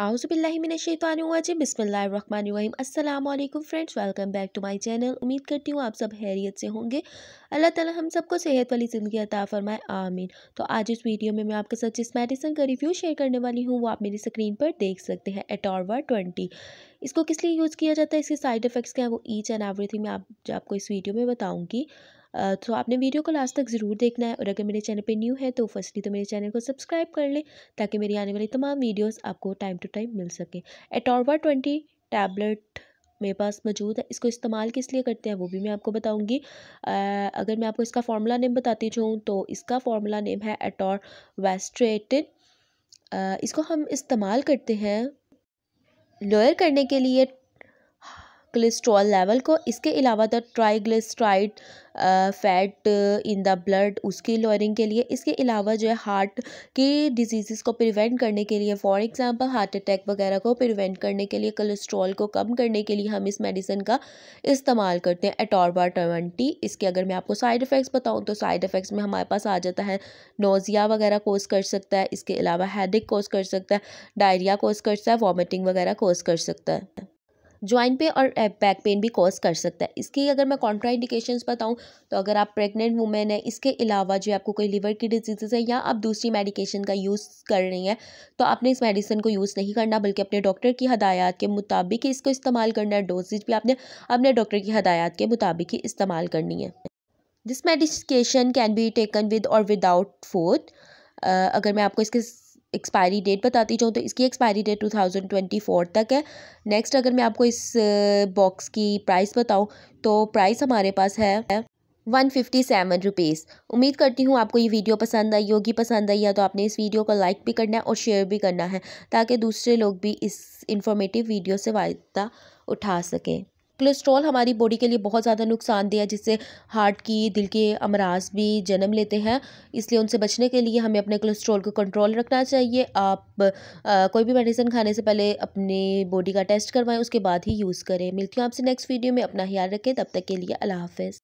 आउज़ुबिल्लाहिमिनश्शैतानिर्रजीम बिस्मिल्लाहिर्रहमानिर्रहीम अस्सलाम वालेकुम friends, welcome back to my channel. उम्मीद करती हूँ आप सब खैरियत से होंगे। अल्लाह ताला हम सबको सेहत वाली ज़िंदगी अता फ़रमाए, आमीन। तो आज इस वीडियो में मैं आपके साथ जिस मेडिसिन का रिव्यू शेयर करने वाली हूँ वो आप मेरी स्क्रीन पर देख सकते हैं, एटॉर्वा 20। इसको किस लिए यूज़ किया जाता है, इसके साइड इफ़ेक्ट्स क्या हैं, वो ईच एंड एवरीथिंग मैं आपको इस वीडियो में बताऊँगी। तो आपने वीडियो को लास्ट तक ज़रूर देखना है, और अगर मेरे चैनल पे न्यू है तो फर्स्टली तो मेरे चैनल को सब्सक्राइब कर लें ताकि मेरी आने वाली तमाम वीडियोस आपको टाइम टू टाइम मिल सके। एटॉर्वा 20 टैबलेट मेरे पास मौजूद है। इसको इस्तेमाल किस लिए करते हैं वो भी मैं आपको बताऊंगी। अगर मैं आपको इसका फार्मूला नेम बताती जाऊँ तो इसका फार्मूला नेम है एटॉरवेस्ट्रेटिन। इसको हम इस्तेमाल करते हैं लोअर करने के लिए कोलेस्ट्रॉल लेवल को। इसके अलावा the triglyceride fat in the blood, उसकी लोअरिंग के लिए। इसके अलावा जो है हार्ट की डिजीज़ को प्रिवेंट करने के लिए, फॉर एग्जांपल हार्ट अटैक वगैरह को प्रिवेंट करने के लिए, कोलेस्ट्रॉल को कम करने के लिए हम इस मेडिसिन का इस्तेमाल करते हैं, एटॉर्वा 20। इसके अगर मैं आपको साइड इफ़ेक्ट्स बताऊँ तो साइड इफ़ेक्ट्स में हमारे पास आ जाता है नोज़िया वगैरह कोज कर सकता है। इसके अलावा हेडेक कोज कर सकता है, डायरिया कोज कर सकता है, वॉमिटिंग वगैरह कोज कर सकता है, जॉइंट पे और बैक पेन भी कॉज कर सकता है। इसकी अगर मैं कॉन्ट्रा इंडिकेशंस बताऊं तो अगर आप प्रेग्नेंट वुमेन है, इसके अलावा जो आपको कोई लिवर की डिजीज़ है या आप दूसरी मेडिकेशन का यूज़ कर रही हैं, तो आपने इस मेडिसिन को यूज़ नहीं करना, बल्कि अपने डॉक्टर की हदायत के मुताबिक ही इसको इस्तेमाल करना है। डोजेज भी आपने अपने डॉक्टर की हदायत के मुताबिक ही इस्तेमाल करनी है। This medication can be taken with और विदाउट फूड। अगर मैं आपको इसके एक्सपायरी डेट बताती जाऊँ तो इसकी एक्सपायरी डेट 2024 तक है। नेक्स्ट अगर मैं आपको इस बॉक्स की प्राइस बताऊँ तो प्राइस हमारे पास है 157 रुपीज़। उम्मीद करती हूँ आपको ये वीडियो पसंद आई होगी। पसंद आई है तो आपने इस वीडियो को लाइक भी करना है और शेयर भी करना है ताकि दूसरे लोग भी इस इंफॉर्मेटिव वीडियो से फ़ायदा उठा सकें। कोलेस्ट्रॉल हमारी बॉडी के लिए बहुत ज़्यादा नुकसानदेह है, जिससे हार्ट की, दिल के अमराज भी जन्म लेते हैं। इसलिए उनसे बचने के लिए हमें अपने कोलेस्ट्रॉल को कंट्रोल रखना चाहिए। आप कोई भी मेडिसिन खाने से पहले अपनी बॉडी का टेस्ट करवाएं, उसके बाद ही यूज़ करें। मिलती हूँ आपसे नेक्स्ट वीडियो में। अपना ख्याल रखें, तब तक के लिए अल्लाह हाफ़िज़।